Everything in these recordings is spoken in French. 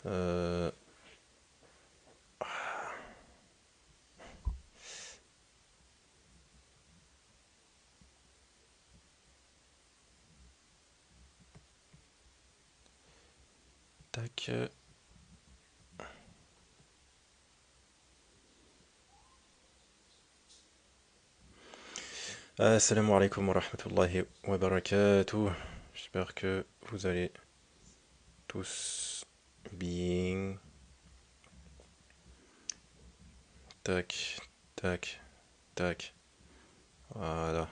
Euh, tac. Assalamu alaikum wa rahmatullahi wa barakatuh. J'espère que vous allez tous bien. Tac, tac, tac. Voilà.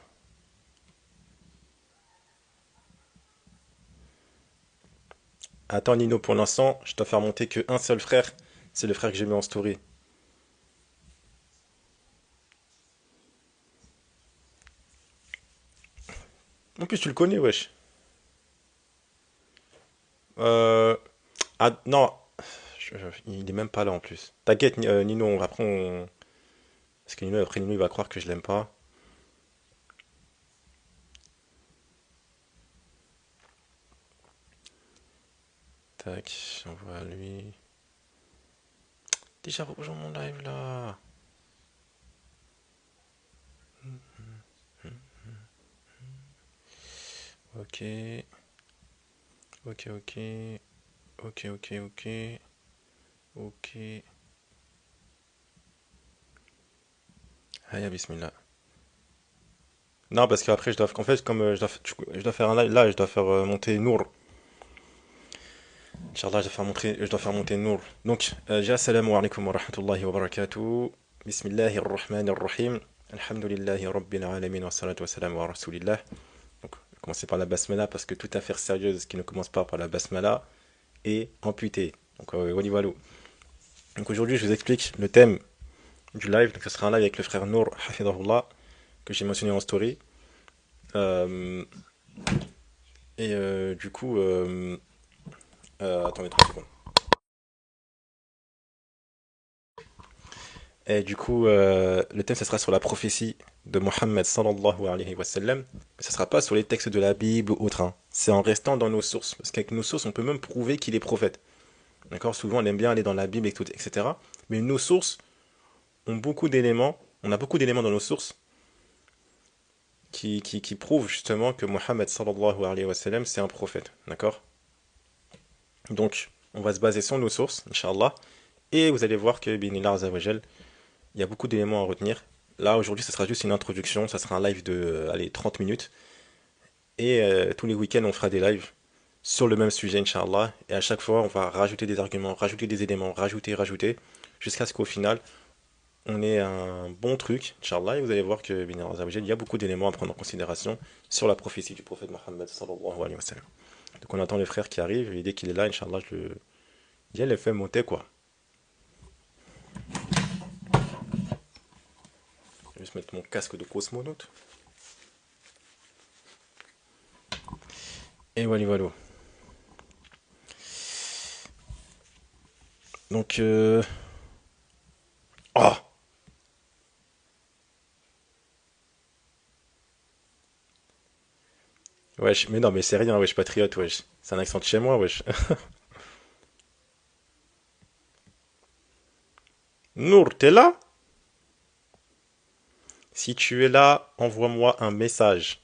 Attends Nino, pour l'instant, je dois faire monter que un seul frère. C'est le frère que j'ai mis en story. En plus, tu le connais, wesh. Euh... Ah, non. Il est même pas là en plus. T'inquiète, Nino, après on... Parce que Nino, après Nino, il va croire que je l'aime pas. Tac, j'envoie à lui. Déjà rejoint mon live là. Ok, ok, ok, ok, ok, ok, ok. Aya bismillah. Non, parce qu'après, je dois, en fait, comme je dois faire un live, là, je dois faire monter Nour. Inch'Allah, je dois faire monter Nour. Donc, déjà, assalamu alaikum wa rahmatullahi wa barakatuh. Bismillahir rahmanir rahim. Alhamdulillahi rabbil alamin wa salatu wa salam wa rasulillah. Donc, je vais commencer par la basmala parce que toute affaire sérieuse qui ne commence pas par la basmala est amputée. Donc, wali walou. Donc, aujourd'hui, je vous explique le thème du live. Donc, ce sera un live avec le frère Nour, hafidahullah, que j'ai mentionné en story. Euh, du coup, attendez 3 secondes. Et du coup, le thème, ça sera sur la prophétie de Mohammed sallallahu alayhi wa sallam. Mais ça sera pas sur les textes de la Bible ou autre, hein. C'est en restant dans nos sources. Parce qu'avec nos sources, on peut même prouver qu'il est prophète. D'accord? Souvent, on aime bien aller dans la Bible, et tout, etc. Mais nos sources ont beaucoup d'éléments. On a beaucoup d'éléments dans nos sources qui prouvent justement que Mohammed sallallahu alayhi wa sallam, c'est un prophète. D'accord? Donc, on va se baser sur nos sources, Inch'Allah. Et vous allez voir que, binillah azawajal, il y a beaucoup d'éléments à retenir. Là, aujourd'hui, ce sera juste une introduction. Ça sera un live de allez, 30 minutes. Et tous les week-ends, on fera des lives sur le même sujet, Inch'Allah. Et à chaque fois, on va rajouter des arguments, rajouter des éléments, rajouter, jusqu'à ce qu'au final, on ait un bon truc, Inch'Allah. Et vous allez voir que, bin Allah, il y a beaucoup d'éléments à prendre en considération sur la prophétie du prophète Mohammed sallallahu alayhi wa sallam. Donc on attend le frère qui arrive. Et dès qu'il est là, Inch'Allah, je le fait monter, quoi. Je vais juste mettre mon casque de cosmonaute. Et voilà, voilà. Donc, oh! Wesh, mais non, mais c'est rien, wesh, patriote, wesh. C'est un accent de chez moi, wesh. Nour, t'es là? Si tu es là, envoie-moi un message.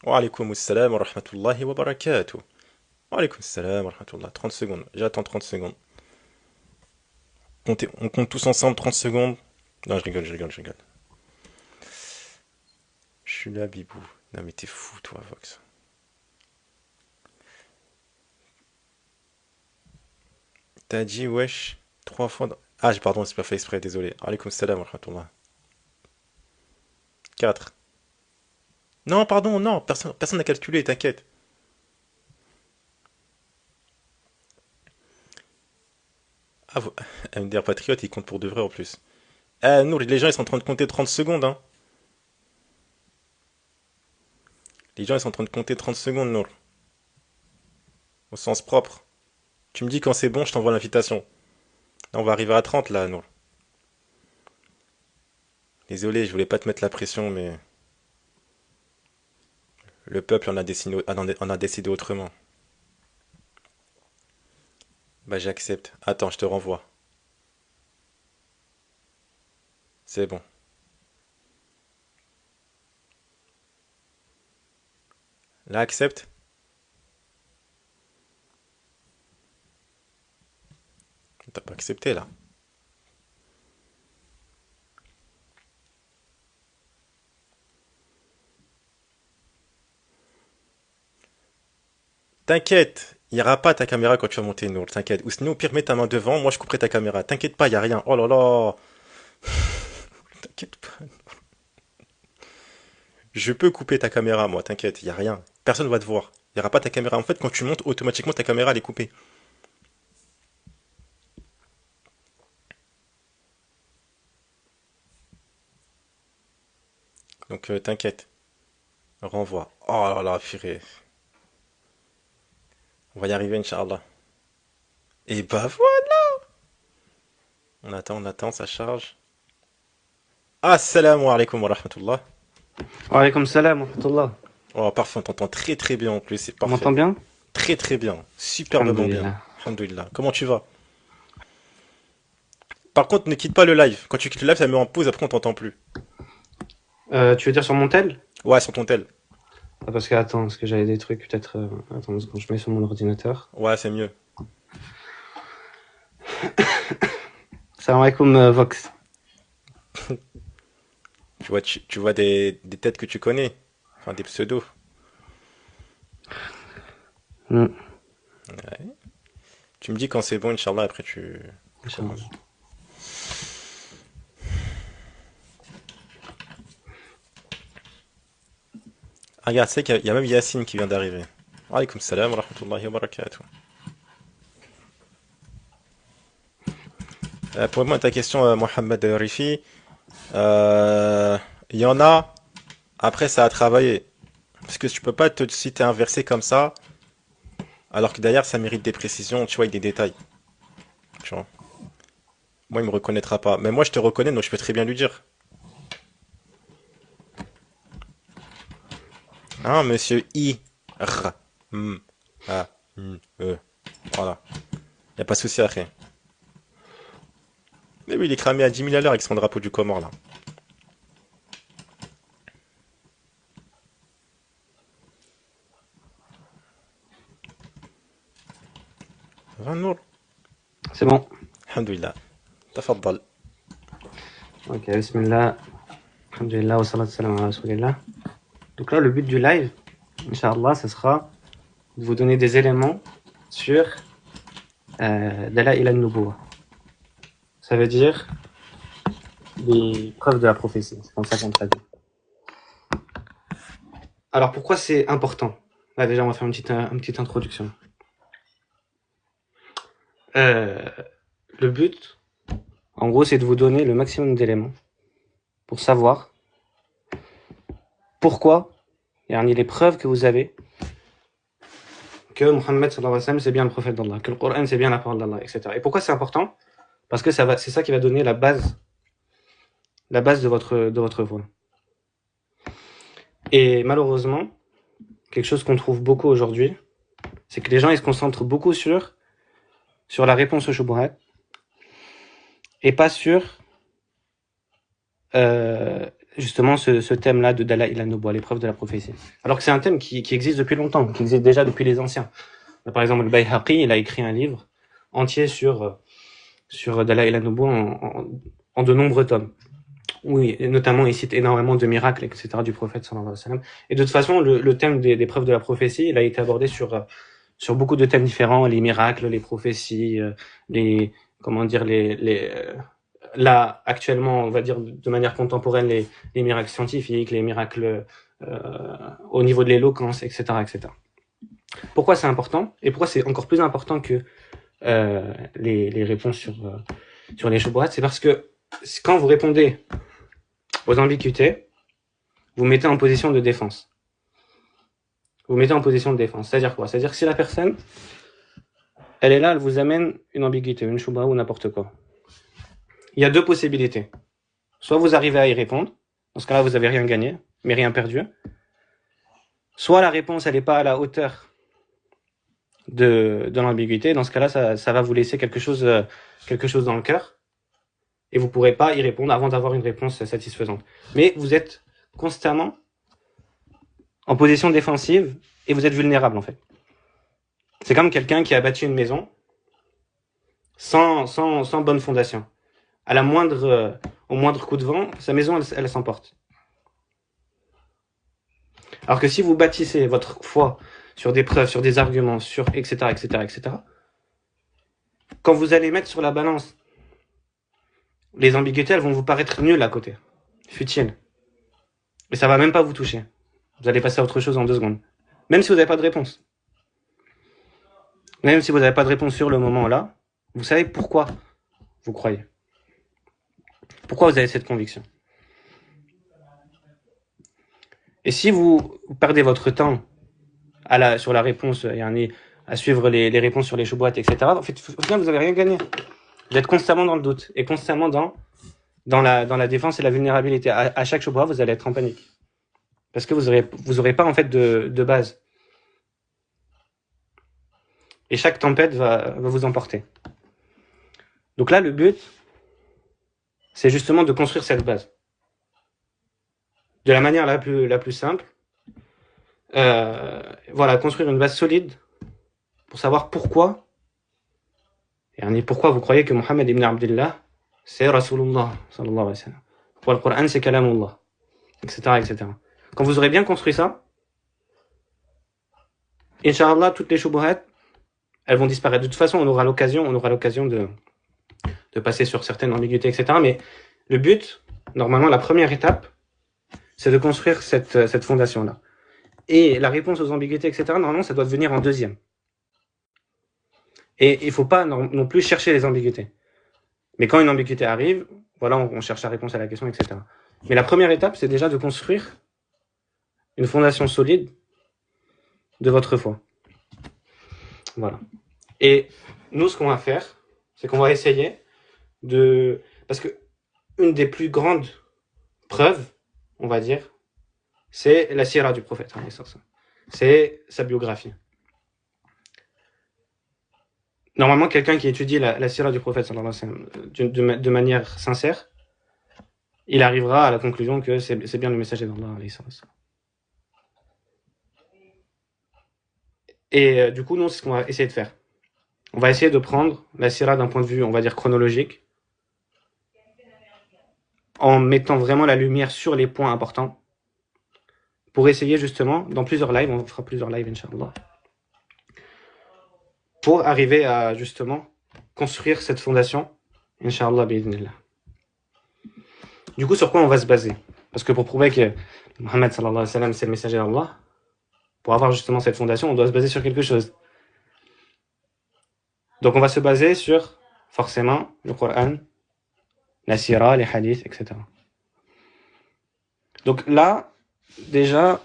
Wa alaykoum assalam wa rahmatullahi wa barakatuh. Wa alaykoum assalam wa rahmatullah. 30 secondes. J'attends 30 secondes. On compte tous ensemble 30 secondes. Non, je rigole, je rigole, je rigole. Je suis là, Bibou. Non, mais t'es fou, toi, Vox. T'as dit, wesh, 3 fois. Ah, pardon, c'est pas fait exprès, désolé. Alaykoum assalam wa rahmatullah. 4. Non, pardon, non, personne n'a calculé, t'inquiète. Ah, MDR Patriote, il compte pour de vrai en plus. Nour, les gens ils sont en train de compter 30 secondes, hein. Les gens ils sont en train de compter 30 secondes, Nour. Au sens propre. Tu me dis quand c'est bon, je t'envoie l'invitation. Là, on va arriver à 30 là, Nour. Désolé, je voulais pas te mettre la pression, mais. Le peuple en a décidé autrement. Bah j'accepte. Attends, je te renvoie. C'est bon. Là, accepte. T'as pas accepté là. T'inquiète, il n'y aura pas ta caméra quand tu vas monter, Nour, t'inquiète. Ou sinon, au pire, mets ta main devant, moi je couperai ta caméra. T'inquiète pas, il n'y a rien. Oh là là. T'inquiète pas. Je peux couper ta caméra, moi, t'inquiète, il n'y a rien. Personne va te voir. Il n'y aura pas ta caméra. En fait, quand tu montes, automatiquement, ta caméra, elle est coupée. Donc, t'inquiète. Renvoie. Oh là là, purée. On va y arriver, Inch'Allah. Et bah voilà. On attend, ça charge. Assalamu alaikum wa rahmatullah. Wa alaykoum salam wa rahmatullah. Oh, parfait, on t'entend très très bien en plus, c'est On parfait. m'entend bien? Très très bien. Superbement bien. Alhamdulillah. Alhamdulillah. Comment tu vas? Par contre, ne quitte pas le live. Quand tu quittes le live, ça met en pause, après on t'entend plus. Tu veux dire sur mon tel? Ouais, sur ton tel. Ah, parce que, attends, parce que j'avais des trucs, peut-être. Attends, une seconde, je mets sur mon ordinateur. Ouais, c'est mieux. Salam alaikum, Vox. Tu vois des têtes que tu connais. Enfin, des pseudos. Hmm, Ouais. Tu me dis quand c'est bon, Inch'Allah, après tu Inch'Allah. commences. Ah, regarde, c'est qu'il y a même Yacine qui vient d'arriver. Alaykoum salam wa rahmatullahi wa barakatuh. Pour répondre à ta question, Mohamed Rifi, il y en a, après ça a travaillé. Parce que tu peux pas te citer un verset comme ça, alors que derrière ça mérite des précisions, tu vois, avec des détails. Tu vois. Moi, il me reconnaîtra pas. Mais moi, je te reconnais, donc je peux très bien lui dire. Hein, monsieur I. R. M. A. N. E. Voilà. Y a pas de souci après. Mais oui, il est cramé à 10 000 à l'heure avec son drapeau du Comore, là. Va, Nour. C'est bon. Alhamdulillah. Tafaddal. Ok, bismillah. Alhamdulillah, wa salatu salam ala rasulillah. Donc là, le but du live, Inch'Allah, ce sera de vous donner des éléments sur Dalail al-Nubuwah. Ça veut dire les preuves de la prophétie. C'est comme ça qu'on traduit. Alors, pourquoi c'est important? Là, déjà, on va faire une petite introduction. Euh, le but, en gros, c'est de vous donner le maximum d'éléments pour savoir pourquoi, yani les preuves que vous avez que Mohammed sallallahu alayhi wa sallam c'est bien le prophète d'Allah, que le Coran c'est bien la parole d'Allah, etc. Et pourquoi c'est important? Parce que c'est ça qui va donner la base de votre foi. Et malheureusement, quelque chose qu'on trouve beaucoup aujourd'hui, c'est que les gens ils se concentrent beaucoup sur la réponse au shubuhat et pas sur justement ce thème-là de Dalail al-Nubuwah, l'épreuve de la prophétie. Alors que c'est un thème qui existe depuis longtemps, qui existe déjà depuis les anciens. Par exemple, le Bayhaqi, il a écrit un livre entier sur Dalail al-Nubuwah en de nombreux tomes. Oui, et notamment, il cite énormément de miracles, etc., du prophète, sallallahu alayhi wa sallam. Et de toute façon, le thème des preuves de la prophétie, il a été abordé sur beaucoup de thèmes différents, les miracles, les prophéties, comment dire, là, actuellement, on va dire de manière contemporaine, les miracles scientifiques, les miracles au niveau de l'éloquence, etc., etc. Pourquoi c'est important? Et pourquoi c'est encore plus important que les réponses sur les shubuhat? C'est parce que quand vous répondez aux ambiguïtés, vous mettez en position de défense. Vous mettez en position de défense. C'est-à-dire quoi? C'est-à-dire que si la personne, elle est là, elle vous amène une ambiguïté, une shubha ou n'importe quoi. Il y a deux possibilités. Soit vous arrivez à y répondre, dans ce cas-là, vous n'avez rien gagné, mais rien perdu. soit la réponse elle n'est pas à la hauteur de l'ambiguïté. Dans ce cas-là, ça va vous laisser quelque chose dans le cœur et vous pourrez pas y répondre avant d'avoir une réponse satisfaisante. Mais vous êtes constamment en position défensive et vous êtes vulnérable en fait. C'est comme quelqu'un qui a bâti une maison sans bonne fondation. À au moindre coup de vent, sa maison elle s'emporte. Alors que si vous bâtissez votre foi sur des preuves, sur des arguments, sur etc., quand vous allez mettre sur la balance, les ambiguïtés, elles vont vous paraître nulles à côté, futiles. Et ça va même pas vous toucher. Vous allez passer à autre chose en 2 secondes. Même si vous n'avez pas de réponse. Même si vous n'avez pas de réponse sur le moment là, vous savez pourquoi vous croyez. Pourquoi vous avez cette conviction. Et si vous perdez votre temps sur la réponse, à suivre les réponses sur les choubouates, etc., en fait, au final, vous n'avez rien gagné. Vous êtes constamment dans le doute et constamment dans la défense et la vulnérabilité. À chaque choubouat, vous allez être en panique. Parce que vous aurez pas, en fait, de base. Et chaque tempête va vous emporter. Donc là, le but, c'est justement de construire cette base. De la manière la plus simple. Construire une base solide pour savoir pourquoi vous croyez que Mohammed ibn Abdullah c'est Rasulullah sallallahu alayhi wa sallam. Pourquoi le Coran c'est Kalamullah, etc. Quand vous aurez bien construit ça, Inch'Allah, toutes les shubuhat, elles vont disparaître. De toute façon, on aura l'occasion de passer sur certaines ambiguïtés, etc. Mais le but, normalement, la première étape, c'est de construire cette fondation-là. Et la réponse aux ambiguïtés, etc., normalement, ça doit venir en deuxième. Et il faut pas non plus chercher les ambiguïtés. Mais quand une ambiguïté arrive, voilà, on cherche la réponse à la question, etc. Mais la première étape, c'est déjà de construire une fondation solide de votre foi. Voilà. Et nous, ce qu'on va faire, c'est qu'on va essayer parce que une des plus grandes preuves, on va dire, c'est la sira du prophète. C'est sa biographie. Normalement, quelqu'un qui étudie la sira du prophète de manière sincère, il arrivera à la conclusion que c'est bien le messager d'Allah. Et du coup, nous, c'est ce qu'on va essayer de faire. On va essayer de prendre la sira d'un point de vue, on va dire, chronologique, en mettant vraiment la lumière sur les points importants, pour essayer justement, dans plusieurs lives, on fera plusieurs lives, Inch'Allah, pour arriver à justement construire cette fondation, Inch'Allah, bi'idhnillah. Du coup, sur quoi on va se baser? Parce que pour prouver que Mohammed sallallahu alayhi wa sallam, c'est le messager d'Allah, pour avoir justement cette fondation, on doit se baser sur quelque chose. Donc on va se baser sur, forcément, le Coran, la sira, les hadiths, etc. Donc là, déjà,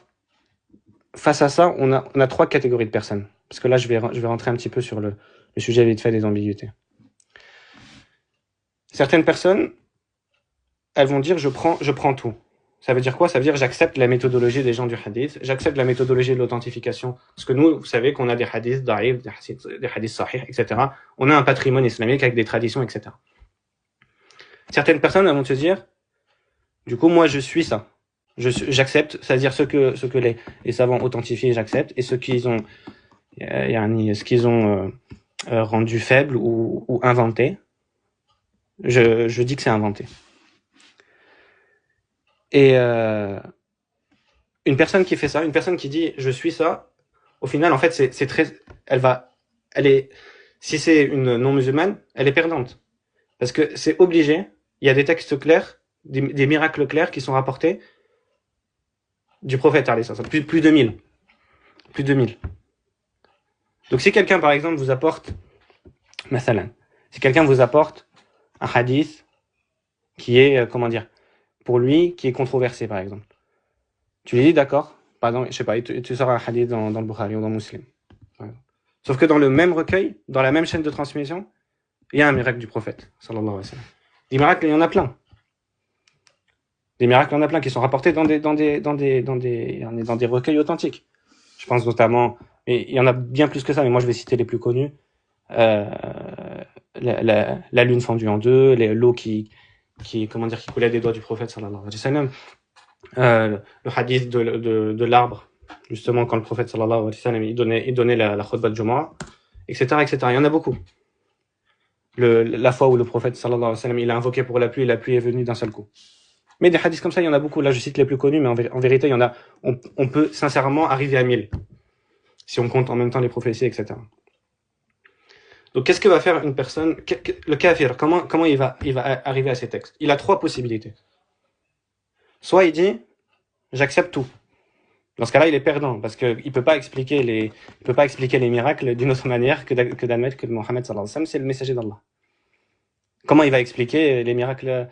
face à ça, on a 3 catégories de personnes. Parce que là, je vais rentrer un petit peu sur le sujet vite fait des ambiguïtés. Certaines personnes, elles vont dire je prends tout. Ça veut dire quoi? Ça veut dire j'accepte la méthodologie des gens du hadith, j'accepte la méthodologie de l'authentification. Parce que nous, vous savez qu'on a des hadiths da'if, des hadiths sahih, etc. On a un patrimoine islamique avec des traditions, etc. Certaines personnes, elles vont se dire, du coup, moi, je suis ça. J'accepte, c'est-à-dire ce que les savants authentifient, j'accepte, et ce qu'ils ont rendu faible ou inventé, je dis que c'est inventé. Et une personne qui fait ça, une personne qui dit je suis ça, au final en fait c'est très, si c'est une non musulmane, elle est perdante parce que c'est obligé. Il y a des textes clairs, des miracles clairs qui sont rapportés du prophète plus de 1000. Donc si quelqu'un par exemple vous apporte si quelqu'un vous apporte un hadith qui est pour lui qui est controversé par exemple, tu lui dis d'accord, par exemple, je sais pas, tu sors un hadith dans le Bukhari ou dans Muslim, sauf que dans le même recueil, dans la même chaîne de transmission, il y a un miracle du prophète sallallahu alayhi wa sallam. Des miracles, il y en a plein. Des miracles, il y en a plein qui sont rapportés dans des recueils authentiques. Je pense notamment, et il y en a bien plus que ça, mais moi je vais citer les plus connus. Euh, la lune fendue en deux, l'eau qui coulait des doigts du prophète sallallahu alayhi wa sallam. Le hadith de l'arbre, justement quand le prophète sallallahu alayhi wa sallam il donnait la khutbah de Jumu'ah, etc., etc. Il y en a beaucoup. La fois où le prophète sallallahu alayhi wa sallam il a invoqué pour la pluie est venue d'un seul coup. Mais des hadiths comme ça, il y en a beaucoup. Là, je cite les plus connus, mais en vérité, il y en a. On peut sincèrement arriver à 1000 si on compte en même temps les prophéties, etc. Donc, qu'est-ce que va faire une personne, le kafir, comment il va arriver à ces textes? Il a trois possibilités. Soit il dit, j'accepte tout. Dans ce cas-là, il est perdant, parce qu'il peut pas expliquer les miracles d'une autre manière que d'admettre que Mohammed sallallahu alayhi wa sallam, c'est le messager d'Allah. Comment il va expliquer les miracles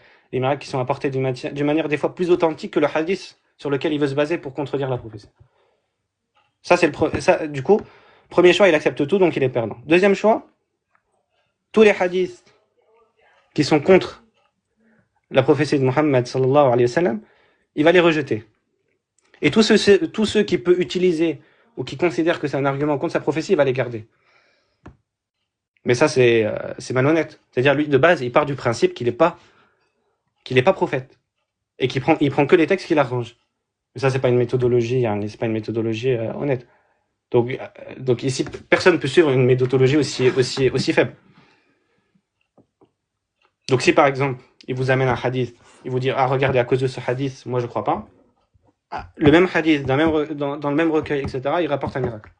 qui sont apportés d'une manière des fois plus authentique que le hadith sur lequel il veut se baser pour contredire la prophétie. Du coup, premier choix, il accepte tout, donc il est perdant. Deuxième choix, tous les hadiths qui sont contre la prophétie de Mohammed sallallahu alayhi wa sallam, il va les rejeter. Et tous ceux qui peut utiliser ou qui considèrent que c'est un argument contre sa prophétie, il va les garder. Mais ça, c'est malhonnête. C'est-à-dire, lui, de base, il part du principe qu'il est pas prophète. Et il prend que les textes qu'il arrange. Mais ça, c'est pas une méthodologie, honnête. Donc ici, personne ne peut suivre une méthodologie aussi faible. Donc si par exemple, il vous amène un hadith, il vous dit, ah, regardez, à cause de ce hadith, moi je crois pas. Le même hadith, dans le même recueil, etc., il rapporte un miracle.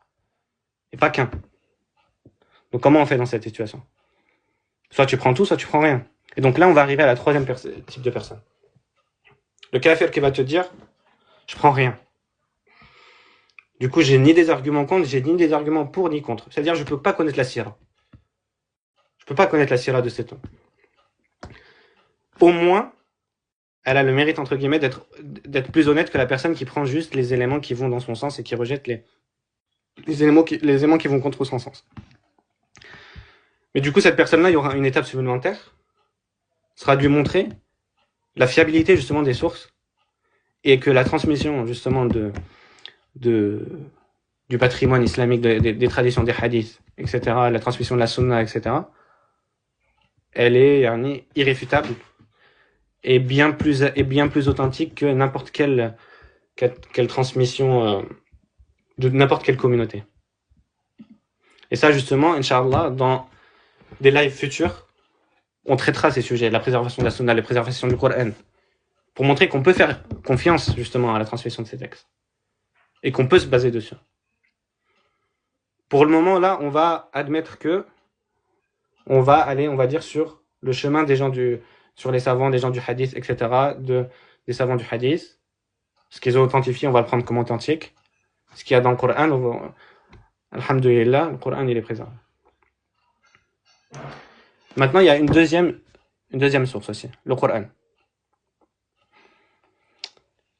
Et pas qu'un. Donc comment on fait dans cette situation? Soit tu prends tout, soit tu prends rien. Et donc là, on va arriver à la troisième type de personne. Le kafir qui va te dire, je prends rien. Du coup, j'ai ni des arguments contre, j'ai ni des arguments pour ni contre. C'est-à-dire, je peux pas connaître la sira. Je peux pas connaître la sira de cet homme. Au moins, elle a le mérite, entre guillemets, d'être plus honnête que la personne qui prend juste les éléments qui vont dans son sens et qui rejette les éléments qui vont contre son sens. Mais du coup, cette personne-là, il y aura une étape supplémentaire, sera de lui montrer la fiabilité, justement, des sources et que la transmission, justement, du patrimoine islamique, des traditions des hadiths, etc., la transmission de la sunna, etc., elle est irréfutable et bien plus authentique que n'importe quelle transmission de n'importe quelle communauté. Et ça, justement, Inch'Allah, dans des lives futurs, on traitera ces sujets, la préservation de la sunna, la préservation du Coran, pour montrer qu'on peut faire confiance, justement, à la transmission de ces textes. Et qu'on peut se baser dessus. Pour le moment, là, on va admettre que on va aller, on va dire, sur le chemin des gens sur les savants, des gens du hadith, etc., des savants du hadith. Ce qu'ils ont authentifié, on va le prendre comme authentique. Ce qu'il y a dans le Coran, alhamdulillah, le Coran, il est présent. Maintenant, il y a une deuxième source aussi, le Coran.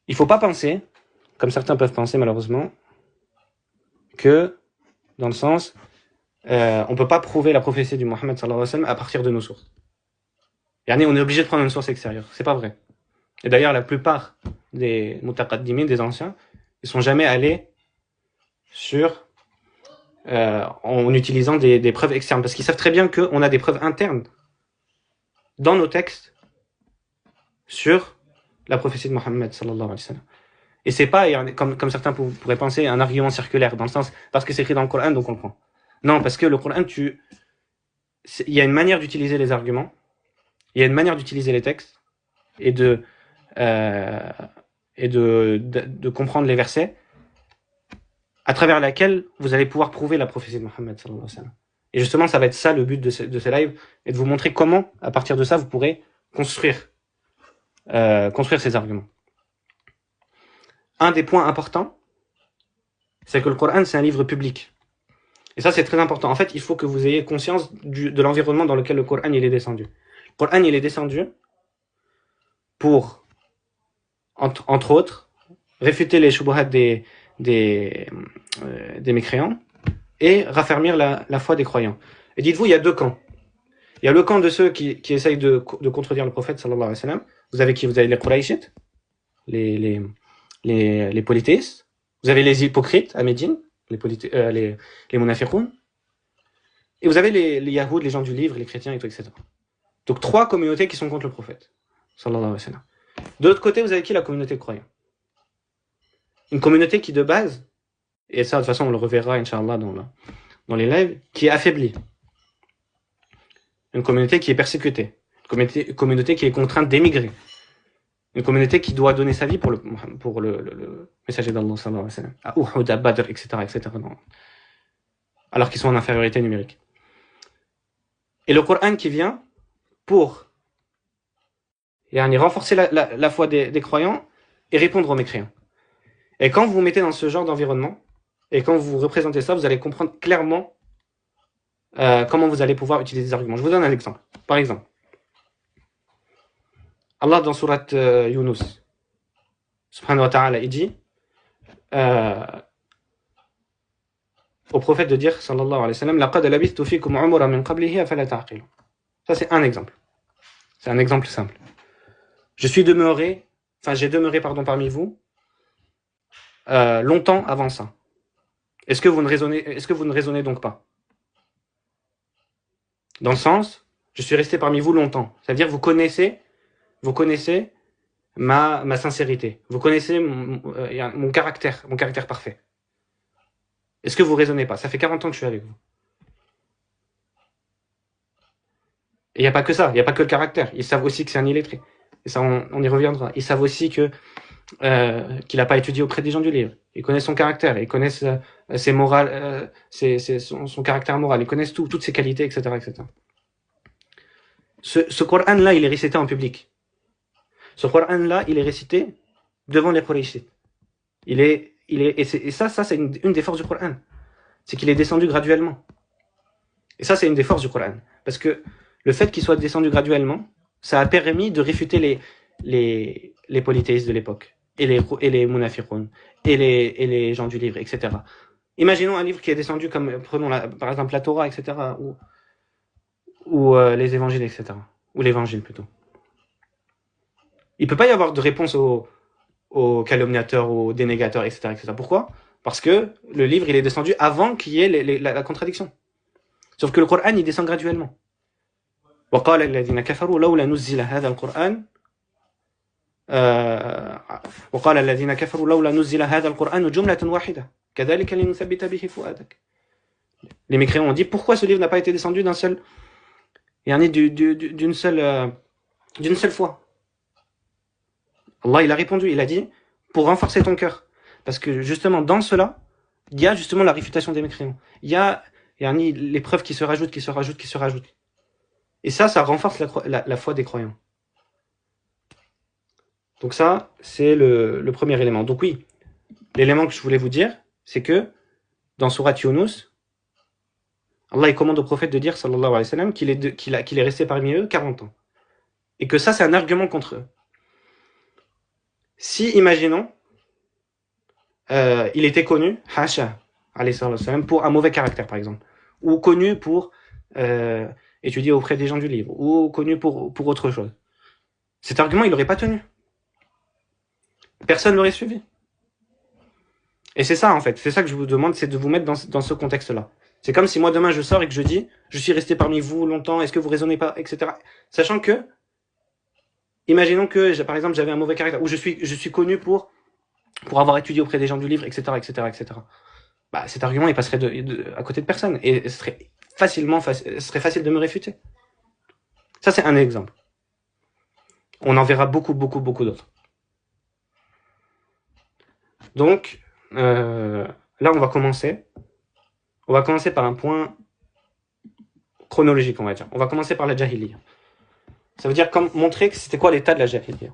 Il faut pas penser, comme certains peuvent penser malheureusement, que, dans le sens, on peut pas prouver la prophétie du Mohammed sallallahu alayhi wa sallam à partir de nos sources. On est obligé de prendre une source extérieure. C'est pas vrai. Et d'ailleurs, la plupart des mutaqaddimin, des anciens, ils sont jamais allés en utilisant des preuves externes. Parce qu'ils savent très bien qu'on a des preuves internes dans nos textes sur la prophétie de Mohammed sallallahu alayhi wa sallam. Et c'est pas, comme certains pourraient penser, un argument circulaire, dans le sens, parce que c'est écrit dans le Coran, donc on le prend. Non, parce que le Coran, il y a une manière d'utiliser les arguments, il y a une manière d'utiliser les textes, et de comprendre les versets, à travers laquelle vous allez pouvoir prouver la prophétie de Mohammed sallallahu alayhi wa sallam. Et justement, ça va être ça le but de ces lives, et de vous montrer comment, à partir de ça, vous pourrez construire ces arguments. Un des points importants, c'est que le Coran, c'est un livre public. Et ça, c'est très important. En fait, il faut que vous ayez conscience de l'environnement dans lequel le Coran il est descendu. Le Coran, il est descendu pour, entre autres, réfuter les shubuhat des mécréants et raffermir la foi des croyants. Et dites-vous, il y a deux camps. Il y a le camp de ceux qui essayent de contredire le prophète, sallallahu alayhi wa sallam. Vous avez qui? Vous avez les Qurayshites, les polythéistes, Vous avez les hypocrites à Médine, les munafiqoun, et vous avez les Yahoud, les gens du livre, les chrétiens, et tout, etc. Donc 3 communautés qui sont contre le prophète. Sallallahu alayhi wa sallam. De l'autre côté, vous avez qui? La communauté de croyants. Une communauté qui de base, et ça de toute façon on le reverra Inch'Allah dans les lives, qui est affaiblie. Une communauté qui est persécutée. Une communauté qui est contrainte d'émigrer. Une communauté qui doit donner sa vie pour le messager d'Allah sallallahu alayhi wa sallam. À Uhud, à Badr, etc. Alors qu'ils sont en infériorité numérique. Et le Coran qui vient pour renforcer la foi des croyants et répondre aux mécréants. Et quand vous vous mettez dans ce genre d'environnement, et quand vous représentez ça, vous allez comprendre clairement comment vous allez pouvoir utiliser des arguments. Je vous donne un exemple. Par exemple, Allah dans surat Yunus, subhanahu wa ta'ala, il dit au prophète de dire, sallallahu alayhi wa sallam, laqad labithtu fikum umran min qablihi afala ta'qilun. Ça c'est un exemple. C'est un exemple simple. J'ai demeuré parmi vous longtemps avant ça. Est-ce que vous ne raisonnez donc pas? Dans le sens, je suis resté parmi vous longtemps. C'est-à-dire vous connaissez ma sincérité. Vous connaissez mon caractère parfait. Est-ce que vous raisonnez pas? Ça fait 40 ans que je suis avec vous. Et il n'y a pas que ça, il n'y a pas que le caractère. Ils savent aussi que c'est un illettré. Et ça, on y reviendra. Ils savent aussi qu'il n'a pas étudié auprès des gens du livre. Ils connaissent son caractère, ils connaissent ses morales, son caractère moral, ils connaissent toutes ses qualités, etc., etc. Ce Coran-là, il est récité en public. Ce Coran-là, il est récité devant les Qurayshites. Et ça, c'est une des forces du Coran. C'est qu'il est descendu graduellement. Et ça, c'est une des forces du Coran. Parce que le fait qu'il soit descendu graduellement, ça a permis de réfuter les polythéistes de l'époque. Et les munafiqoun. Et les gens du livre, etc. Imaginons un livre qui est descendu comme, prenons par exemple la Torah, etc. Ou les évangiles, etc. Ou l'évangile plutôt. Il peut pas y avoir de réponse aux calomniateurs, aux dénégateurs, etc., etc. Pourquoi? Parce que le livre, il est descendu avant qu'il y ait la contradiction. Sauf que le Coran, il descend graduellement. وقال الذين كفروا لولا نزل هذا القرآن وقال الذين كفروا لولا نزل هذا القرآن جملة واحدة كذلك لنثبت به فؤادك. Les mécréants ont dit pourquoi ce livre n'a pas été descendu d'une seule fois. Allah il a répondu, il a dit pour renforcer ton cœur, parce que justement dans cela il y a justement la réfutation des mécréants, il y a les preuves qui se rajoutent. Et ça renforce la foi des croyants. Donc ça, c'est le premier élément. Donc oui, l'élément que je voulais vous dire, c'est que dans Surat Yunus, Allah il commande au prophète de dire, sallallahu alayhi wa sallam, qu'il est resté parmi eux 40 ans. Et que ça, c'est un argument contre eux. Si, imaginons, il était connu, Hasha, alayhi sallam, pour un mauvais caractère, par exemple, ou connu pour étudier auprès des gens du livre, ou connu pour autre chose. Cet argument, il n'aurait pas tenu. Personne ne l'aurait suivi. Et c'est ça, en fait. C'est ça que je vous demande, c'est de vous mettre dans ce contexte-là. C'est comme si moi, demain, je sors et que je dis, je suis resté parmi vous longtemps, est-ce que vous raisonnez pas, etc. Sachant que, imaginons que, par exemple, j'avais un mauvais caractère, ou je suis connu pour avoir étudié auprès des gens du livre, etc., etc., etc. Bah, cet argument, il passerait à côté de personne. Et ce serait facile de me réfuter. Ça, c'est un exemple. On en verra beaucoup d'autres. Donc, là, on va commencer par un point chronologique, on va dire. On va commencer par la Jahiliya. Ça veut dire montrer que c'était quoi l'état de la Jahiliya.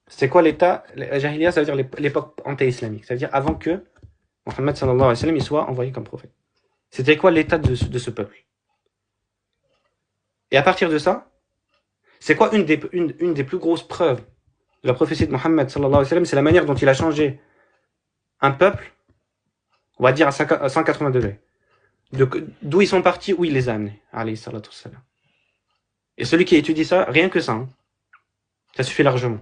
C'était quoi l'état? La Jahiliya, ça veut dire l'époque anté-islamique. Ça veut dire avant que Muhammad sallallahu alayhi wa sallam il soit envoyé comme prophète. C'était quoi l'état de ce peuple? Et à partir de ça, c'est quoi une des plus grosses preuves de la prophétie de Muhammad sallallahu alayhi wa sallam? C'est la manière dont il a changé un peuple, on va dire à 180 degrés. D'où ils sont partis, où il les a amenés, alayhi salatu wassalam. Et celui qui étudie ça, rien que ça, ça suffit largement.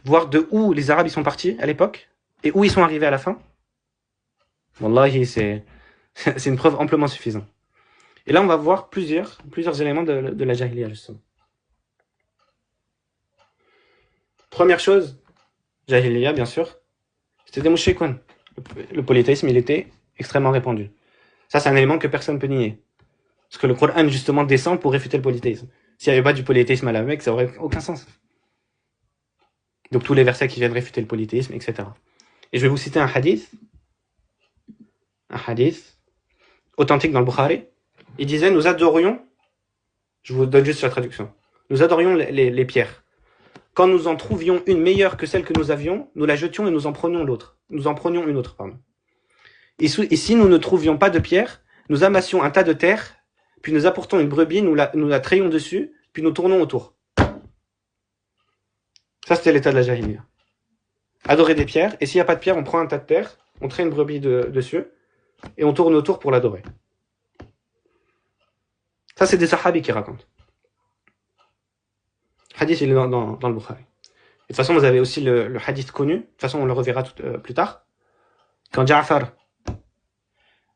Voir de où les Arabes ils sont partis à l'époque, et où ils sont arrivés à la fin, wallahi, c'est une preuve amplement suffisante. Et là, on va voir plusieurs éléments de la jahiliya, justement. Première chose, jahiliya, bien sûr, c'était des mouchrikoun. Le polythéisme, il était extrêmement répandu. Ça, c'est un élément que personne ne peut nier. Parce que le Coran, justement, descend pour réfuter le polythéisme. S'il n'y avait pas du polythéisme à la Mecque, ça aurait aucun sens. Donc, tous les versets qui viennent réfuter le polythéisme, etc. Et je vais vous citer un hadith authentique dans le Bukhari. Il disait, nous adorions, je vous donne juste la traduction, nous adorions les pierres. Quand nous en trouvions une meilleure que celle que nous avions, nous la jetions et nous en prenions l'autre. Nous en prenions une autre, pardon. Et si nous ne trouvions pas de pierre, nous amassions un tas de terre, puis nous apportons une brebis, nous la trayons dessus, puis nous tournons autour. Ça, c'était l'état de la jahiliya. Adorer des pierres, et s'il n'y a pas de pierre, on prend un tas de terre, on traîne une brebis dessus, et on tourne autour pour l'adorer. Ça, c'est des sahabis qui racontent. Hadith, il est dans le Bukhari. Et de toute façon, vous avez aussi le hadith connu. De toute façon, on le reverra plus tard. Quand Ja'far,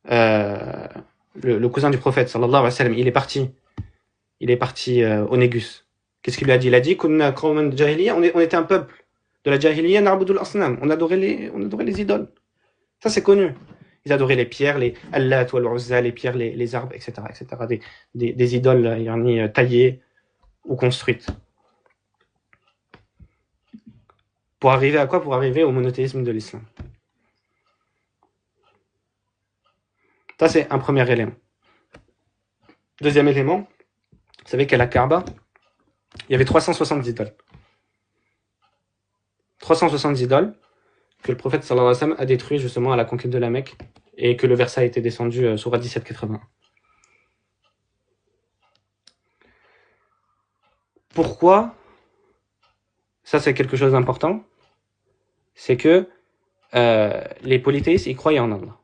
le cousin du prophète, sallallahu alayhi wa sallam, il est parti au Négus. Qu'est-ce qu'il lui a dit? Il a dit qu'on était un peuple de la jahiliya, na'budul asnam. On adorait les idoles. Ça, c'est connu. Ils adoraient les pierres, les Allat ou al-Uzza, les pierres, les arbres, etc., etc. Des idoles taillées ou construites. Pour arriver à quoi? Pour arriver au monothéisme de l'islam. Ça, c'est un premier élément. Deuxième élément, vous savez qu'à la Kaaba, il y avait 370 idoles. 370 idoles que le prophète sallallahu alayhi wa sallam a détruit justement à la conquête de la Mecque et que le verset a été descendu sur 1781. Pourquoi? Ça, c'est quelque chose d'important. C'est que les polythéistes, ils croyaient en Allah.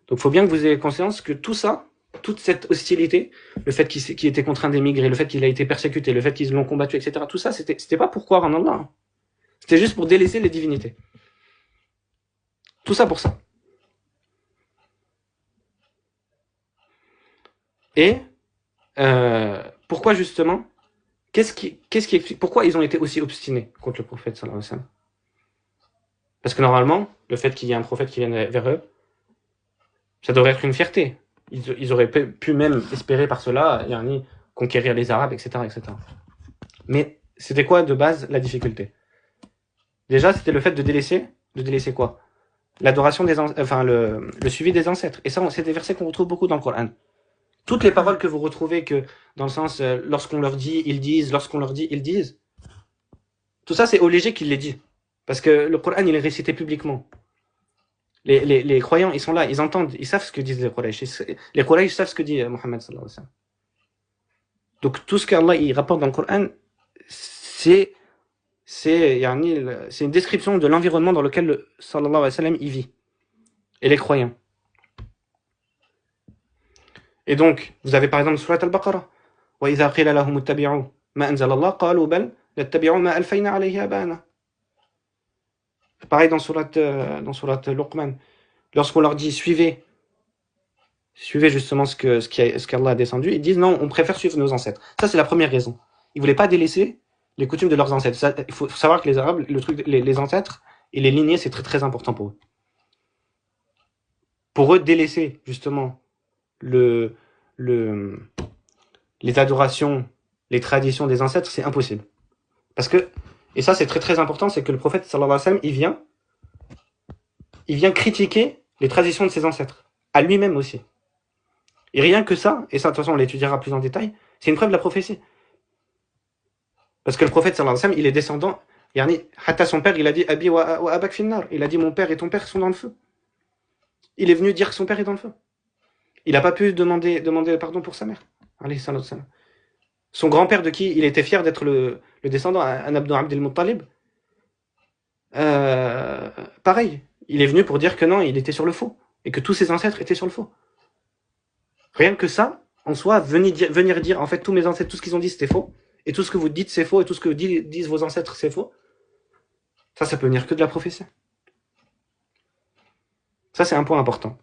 Donc, il faut bien que vous ayez conscience que tout ça, toute cette hostilité, le fait qu'il était contraint d'émigrer, le fait qu'il a été persécuté, le fait qu'ils l'ont combattu, etc., tout ça, c'était pas pour croire en Allah. C'était juste pour délaisser les divinités. Tout ça pour ça. Et pourquoi justement? Qu'est-ce qui explique pourquoi ils ont été aussi obstinés contre le prophète sallallahu alayhi wa sallam? Parce que normalement, le fait qu'il y ait un prophète qui vienne vers eux, ça devrait être une fierté. Ils auraient pu même espérer par cela conquérir les Arabes, etc., etc. Mais c'était quoi de base la difficulté? Déjà, c'était le fait de délaisser quoi? L'adoration le suivi des ancêtres. Et ça, c'est des versets qu'on retrouve beaucoup dans le Coran. Toutes les paroles que vous retrouvez que, dans le sens, lorsqu'on leur dit, ils disent, lorsqu'on leur dit, ils disent. Tout ça, c'est au léger qu'il les dit. Parce que le Coran, il est récité publiquement. Les croyants, ils sont là, ils entendent, ils savent ce que disent les Quraysh. Les Quraysh savent ce que dit Mohammed sallallahu alayhi wa sallam. Donc, tout ce qu'Allah, il rapporte dans le Coran, c'est une description de l'environnement dans lequel le sallallahu alayhi wa sallam, il vit. Et les croyants. Et donc, vous avez par exemple Surat al-Baqarah. وَإِذَا قِيلَ لَهُمُ اتَّبِعُوا مَا أَنزَلَ اللَّهُ قَالُوا بَلْ نَتَّبِعُ مَا أَلْفَيْنَا عَلَيْهِ آبَاءَنَا. Pareil dans Surat Luqman. Lorsqu'on leur dit suivez justement ce qu'Allah a descendu, ils disent non, on préfère suivre nos ancêtres. Ça, c'est la première raison. Ils voulaient pas délaisser les coutumes de leurs ancêtres. Ça, il faut savoir que les Arabes, les ancêtres et les lignées, c'est très très important pour eux. Pour eux, délaisser justement les adorations, les traditions des ancêtres, c'est impossible. Parce que, et ça c'est très très important, c'est que le prophète sallallahu alayhi wa sallam, il vient critiquer les traditions de ses ancêtres, à lui-même aussi. Et rien que ça, et ça de toute façon on l'étudiera plus en détail, c'est une preuve de la prophétie. Parce que le prophète sallallahu alayhi wa sallam, il est descendant, hatta son père, il a dit Abi wa abak finnar, il a dit mon père et ton père sont dans le feu. Il est venu dire que son père est dans le feu. Il n'a pas pu demander pardon pour sa mère. Son grand-père de qui il était fier d'être le descendant, Ibn Abd al-Muttalib. Pareil, il est venu pour dire que non, il était sur le faux. Et que tous ses ancêtres étaient sur le faux. Rien que ça, en soi, venir dire, en fait, tous mes ancêtres, tout ce qu'ils ont dit, c'était faux. Et tout ce que vous dites, c'est faux. Et tout ce que disent vos ancêtres, c'est faux. Ça peut venir que de la prophétie. Ça, c'est un point important.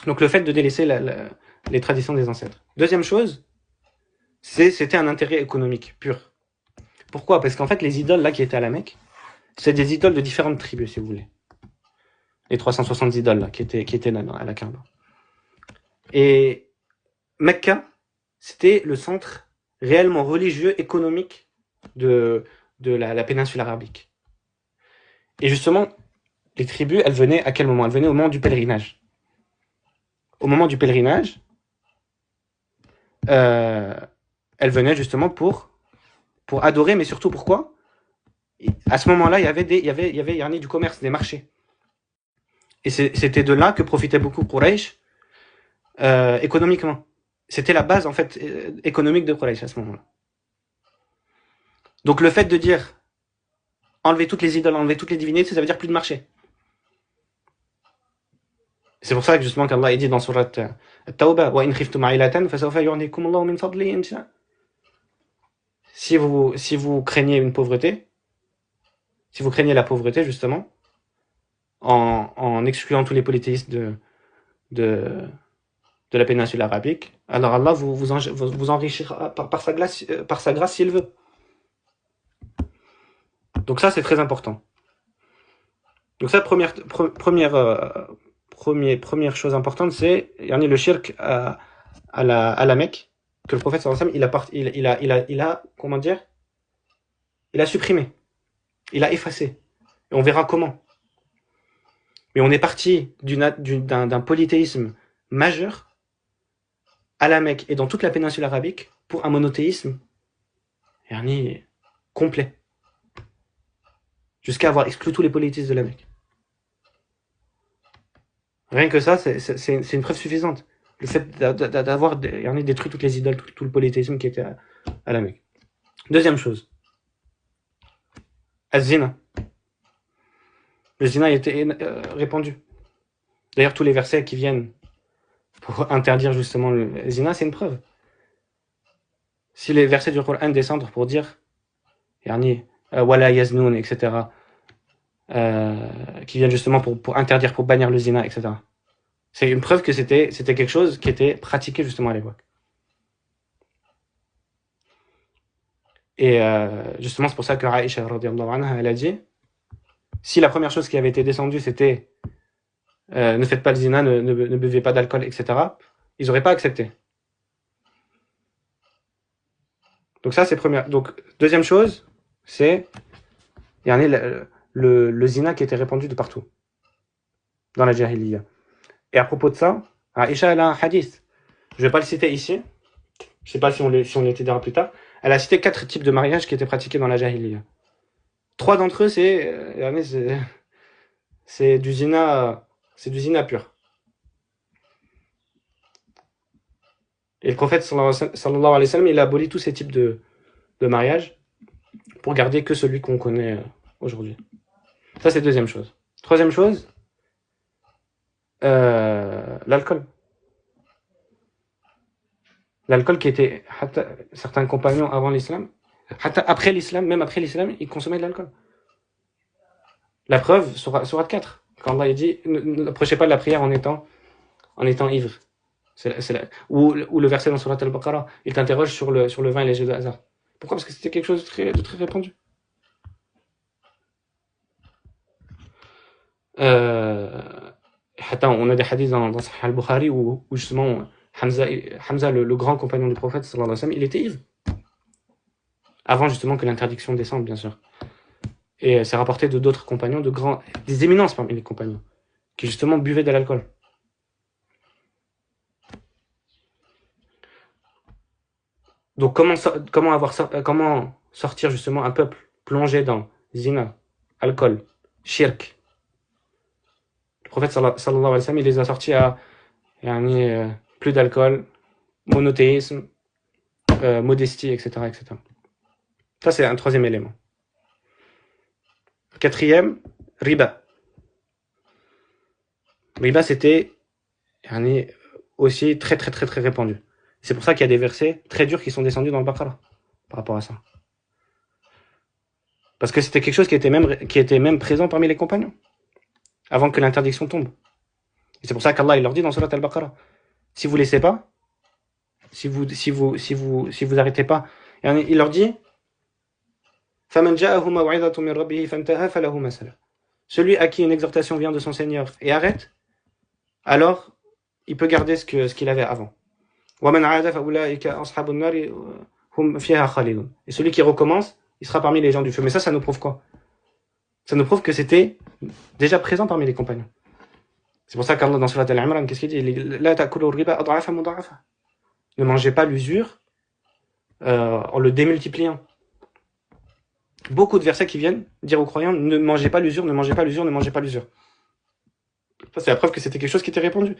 Donc, le fait de délaisser les traditions des ancêtres. Deuxième chose, c'était un intérêt économique pur. Pourquoi? Parce qu'en fait, les idoles là qui étaient à la Mecque, c'est des idoles de différentes tribus, si vous voulez. Les 360 idoles là qui étaient là à la Kaaba. Et Mecca, c'était le centre réellement religieux, économique de la péninsule arabique. Et justement, les tribus, elles venaient à quel moment? Elles venaient au moment du pèlerinage. Au moment du pèlerinage, elles venaient justement pour adorer, mais surtout pourquoi? À ce moment-là, il y avait du commerce, des marchés. Et c'était de là que profitait beaucoup Quraysh économiquement. C'était la base en fait économique de Quraysh à ce moment-là. Donc le fait de dire enlever toutes les idoles, enlever toutes les divinités, ça veut dire plus de marché. C'est pour ça que justement qu'Allah dit dans surat At-Tawbah wa in khiftum 'ailatan fasawfa yu'tikum Allahu min fadlihi in sha'a. Si vous craignez une pauvreté, si vous craignez la pauvreté justement, en excluant tous les polythéistes de la péninsule arabique, alors Allah vous enrichira par sa grâce s'il veut. Donc ça, c'est très important. Donc ça, première chose importante, c'est le shirk à la Mecque, que le prophète sallallahu alayhi wa sallam, il a comment dire, il a supprimé, il a effacé. Et on verra comment. Mais on est parti d'un polythéisme majeur à la Mecque et dans toute la péninsule arabique pour un monothéisme complet. Jusqu'à avoir exclu tous les polythéistes de la Mecque. Rien que ça, c'est une preuve suffisante. Le fait d'avoir détruit toutes les idoles, tout le polythéisme qui était à la Mecque. Deuxième chose. Az-zina. Le zina était répandu. D'ailleurs, tous les versets qui viennent pour interdire justement le zina, c'est une preuve. Si les versets du Coran descendent pour dire wala yaznoun, etc., qui viennent justement pour interdire, pour bannir le zina, etc., c'est une preuve que c'était quelque chose qui était pratiqué justement à l'époque. Et justement, c'est pour ça que Aïcha radhiyallahu anha, elle a dit, si la première chose qui avait été descendue, c'était ne faites pas le zina, ne buvez pas d'alcool, etc., ils n'auraient pas accepté. Donc ça, c'est première. Donc, deuxième chose, c'est le zina qui était répandu de partout, dans la jahiliya. Et à propos de ça, Aïcha, elle a un hadith. Je ne vais pas le citer ici. Je ne sais pas si on l'étudiera plus tard. Elle a cité 4 types de mariages qui étaient pratiqués dans la jahiliya. 3 d'entre eux, c'est du zina pur. Et le prophète sallallahu alayhi wa sallam, il a aboli tous ces types de mariages pour garder que celui qu'on connaît aujourd'hui. Ça, c'est deuxième chose. Troisième chose, l'alcool. L'alcool qui était, certains compagnons avant l'islam, après l'islam, même après l'islam, ils consommaient de l'alcool. La preuve, surat 4, quand Allah dit, n'approchez pas de la prière en étant ivre. Ou le verset dans surat al-Baqarah, il t'interroge sur le vin et les jeux de hasard. Pourquoi? Parce que c'était quelque chose de très répandu. On a des hadiths dans Sahih al-Bukhari où justement Hamza, le grand compagnon du prophète sallallahu alayhi wa sallam, il était ivre. Avant justement que l'interdiction descende, bien sûr. Et c'est rapporté de d'autres compagnons, des éminences parmi les compagnons, qui justement buvaient de l'alcool. Donc comment sortir justement un peuple plongé dans zina, alcool, shirk? Le prophète sallallahu alayhi wa sallam, il les a sortis à plus d'alcool, monothéisme, modestie, etc., etc. Ça, c'est un troisième élément. Quatrième, riba. Riba, c'était aussi très, très, très, très répandu. C'est pour ça qu'il y a des versets très durs qui sont descendus dans le Baqarah par rapport à ça. Parce que c'était quelque chose qui était même présent parmi les compagnons, avant que l'interdiction tombe. Et c'est pour ça qu'Allah il leur dit dans Surat Al-Baqarah, si vous laissez pas, si vous arrêtez pas, il leur dit فَمَنْ جَاءَهُ مَوْعِظَةٌ مِنْ رَبِّهِ فَانْتَهَى فَلَهُ مَا سَلَفَ. Celui à qui une exhortation vient de son Seigneur et arrête, alors il peut garder ce qu'il avait avant. وَمَنْ عَادَ فَأُولَٰئِكَ أَصْحَابُ النَّارِ هُمْ فِيهَا خَالِدُونَ. Et celui qui recommence, il sera parmi les gens du feu. Mais ça nous prouve quoi? Ça nous prouve que c'était déjà présent parmi les compagnons. C'est pour ça qu'Allah dans Surat Al-Imran, qu'est-ce qu'il dit? لَا تَأْكُلُوا الرِّبَا أَضْعَافًا مُضَاعَفًا. Ne mangez pas l'usure en le démultipliant. Beaucoup de versets qui viennent dire aux croyants ne mangez pas l'usure, ne mangez pas l'usure, ne mangez pas l'usure. Ça, c'est la preuve que c'était quelque chose qui était répandu.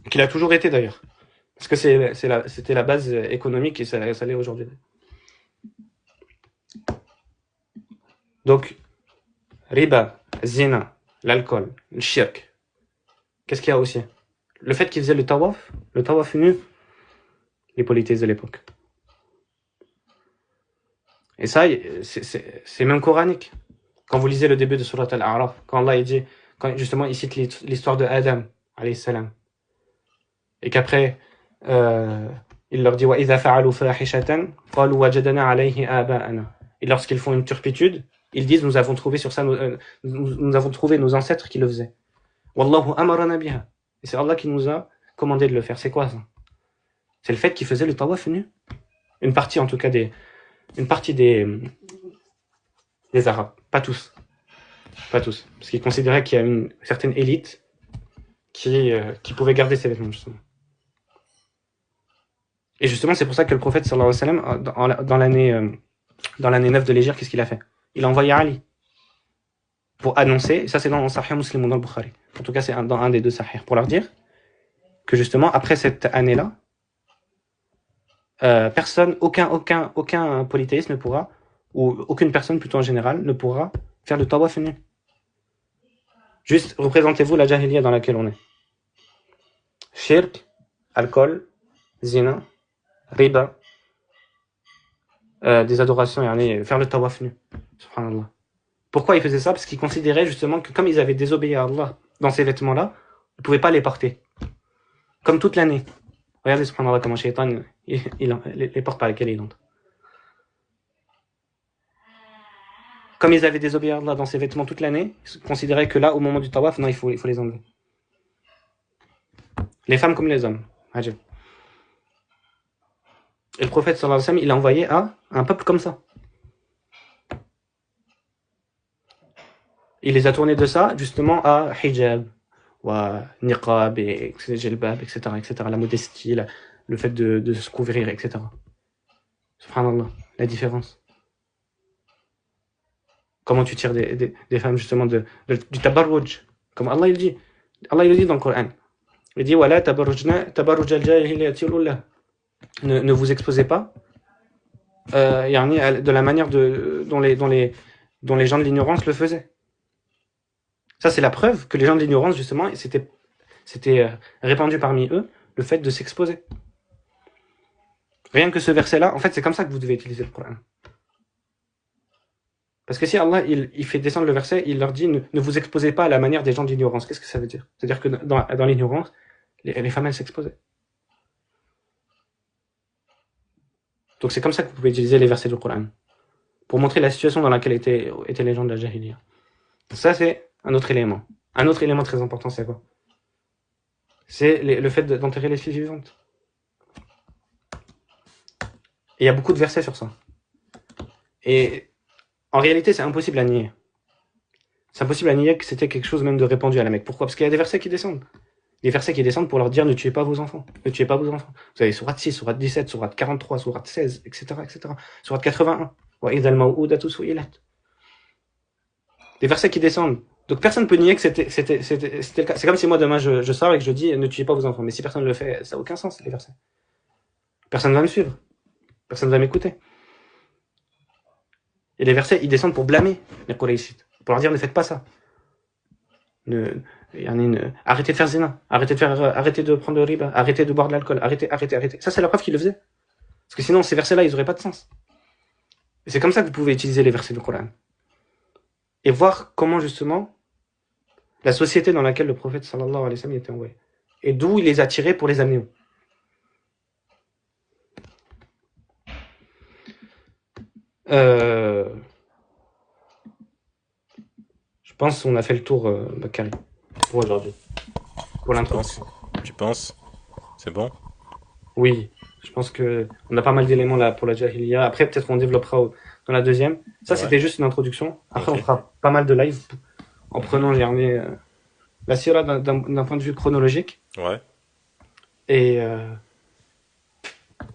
Qu'il a toujours été d'ailleurs. Parce que c'était la base économique et ça l'est aujourd'hui. Donc, riba, zina, l'alcool, le shirk. Qu'est-ce qu'il y a aussi? Le fait qu'ils faisaient le tawaf nu, les polythéistes de l'époque. Et ça, c'est même coranique. Quand vous lisez le début de Surat Al-A'raf, quand Allah dit, quand justement il cite l'histoire de Adam, alayhi salam, et qu'après, il leur dit وَإِذَا فَعَلُوا فَاحِشَةً قَالُوا وَجَدْنَا عَلَيْهِ آبَاءَنَا. Et lorsqu'ils font une turpitude, ils disent nous avons trouvé sur ça, nous avons trouvé nos ancêtres qui le faisaient. وَاللَّهُ أَمَرَنَا بِهَا. Et c'est Allah qui nous a commandé de le faire. C'est quoi ça? C'est le fait qu'ils faisaient le tawaf nu. Une partie en tout cas des Arabes. Pas tous. Parce qu'ils considéraient qu'il y a une certaine élite qui pouvait garder ses vêtements, justement. Et justement, c'est pour ça que le prophète, sallallahu alayhi wa sallam, dans l'année 9 de l'Hégire, qu'est-ce qu'il a fait? Il a envoyé Ali pour annoncer, ça c'est dans Sahih Muslim ou dans le Bukhari, en tout cas c'est dans un des deux Sahih, pour leur dire que justement, après cette année-là, personne, aucun polythéiste ne pourra, ou aucune personne plutôt en général, ne pourra faire le tawaf nu. Juste, représentez-vous la jahiliya dans laquelle on est. Shirk, alcool, zina, riba, des adorations, faire le tawaf nu. Subhanallah. Pourquoi ils faisaient ça? Parce qu'ils considéraient justement que comme ils avaient désobéi à Allah dans ces vêtements-là, ils ne pouvaient pas les porter. Comme toute l'année. Regardez, subhanallah, comment Shaitan, les portes par lesquelles il entre. Comme ils avaient désobéi à Allah dans ces vêtements toute l'année, ils considéraient que là, au moment du tawaf, non, il faut les enlever. Les femmes comme les hommes. Ajib. Et le prophète, sallallahu alayhi wa sallam, il a envoyé à un peuple comme ça. Il les a tournés de ça, justement, à hijab, ou à niqab, et jilbab, etc., la modestie, le fait de se couvrir, etc. Subhanallah, la différence. Comment tu tires des femmes, justement, du tabarruj. Comme Allah, il dit. Allah, il le dit dans le Coran. Il dit, voilà, tabarruj al-jahiliyyati al-ula. Ne vous exposez pas, de la manière dont les gens de l'ignorance le faisaient. Ça, c'est la preuve que les gens de l'ignorance, justement, c'était répandu parmi eux, le fait de s'exposer. Rien que ce verset-là, en fait, c'est comme ça que vous devez utiliser le Coran. Parce que si Allah, il fait descendre le verset, il leur dit, ne vous exposez pas à la manière des gens de l'ignorance. Qu'est-ce que ça veut dire? C'est-à-dire que dans l'ignorance, les femmes, elles s'exposaient. Donc c'est comme ça que vous pouvez utiliser les versets du Coran. Pour montrer la situation dans laquelle étaient les gens de la Jahiliya. Ça, c'est un autre élément. Un autre élément très important, c'est quoi? C'est le fait d'enterrer les filles vivantes. Et il y a beaucoup de versets sur ça. Et en réalité, c'est impossible à nier. C'est impossible à nier que c'était quelque chose même de répandu à la Mecque. Pourquoi? Parce qu'il y a des versets qui descendent. Des versets qui descendent pour leur dire ne tuez pas vos enfants. Ne tuez pas vos enfants. Vous avez Sourate 6, Sourate 17, Sourate 43, Sourate 16, etc., Sourate 81. Des versets qui descendent. Donc personne ne peut nier que c'était le cas. C'est comme si moi demain je sors et que je dis ne tuez pas vos enfants. Mais si personne ne le fait, ça n'a aucun sens, les versets. Personne ne va me suivre. Personne ne va m'écouter. Et les versets, ils descendent pour blâmer les Qurayshites. Pour leur dire ne faites pas ça. Arrêtez de faire zina. Arrêtez de prendre le riba. Arrêtez de boire de l'alcool. Arrêtez. Ça, c'est la preuve qu'ils le faisaient. Parce que sinon, ces versets-là, ils n'auraient pas de sens. Et c'est comme ça que vous pouvez utiliser les versets du Coran. Et voir comment, justement, La société dans laquelle le prophète sallallahu alayhi wa sallam était envoyé. Et d'où il les a tirés pour les amener où. Euh, je pense qu'on a fait le tour, Bakary, pour aujourd'hui, pour Tu penses? l'introduction. Tu penses? C'est bon? Oui, je pense que on a pas mal d'éléments là pour la Jahiliya. Après, peut-être qu'on développera dans la deuxième. Ça, Ouais. c'était juste une introduction. Après, on Ok. fera pas mal de live en Mhm. prenant la sira d'un point de vue chronologique. Ouais. Et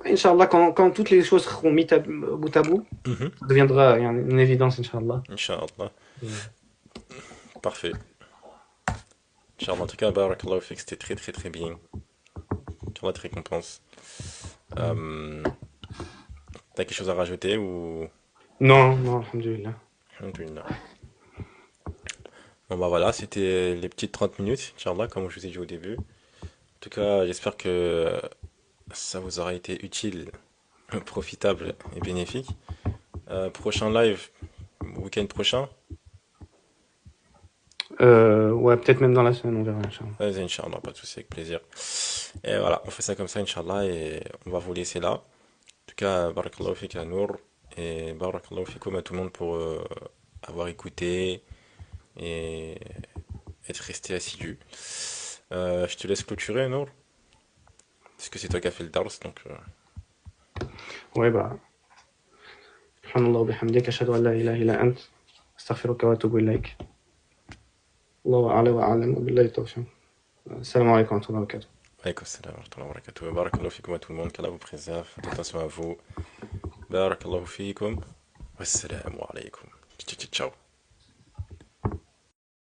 Inch'Allah, quand toutes les choses seront mises bout à bout, Mhm. ça deviendra une évidence, Inch'Allah. Inch'Allah. Et, Parfait. Inch'Allah, en tout cas, barakallahu fik, c'était très très très bien. Qu'Allah te récompense. Euh, T'as quelque chose à rajouter ou... non, non, alhamdulillah. Alhamdulillah. Bon bah voilà, c'était les petites 30 minutes, Inch'Allah, comme je vous ai dit au début. En tout cas, j'espère que ça vous aura été utile, profitable et bénéfique. Prochain live, week-end prochain. Ouais, peut-être même dans la semaine, on verra, Inch'Allah. Vas-y, Inch'Allah, pas de souci, avec plaisir. Et voilà, on fait ça comme ça, Inch'Allah, et on va vous laisser là. En tout cas, barakallahu fik à Nour, et barakallahu fikoum à tout le monde pour avoir écouté et être resté assidu. Je te laisse clôturer, Nour, parce que c'est toi qui as fait le dars, donc... Ouais, bah, subhanallah wa bihamdik, ashhadu an la ilaha illa ant, astaghfiruka wa atubu ilaik. Allahu a'la wa a'lam, wa billahi tawfiq. Assalamu alaikum wa rahmatullahi wa barakatuh. Alaykoum salam wa rahmatullahi wa barakatuh. Barakallahu fikoum à tout le monde, qu'Allah vous préserve, faites attention à vous. Barakallahu fikoum, wassalamu alaikum. Ciao.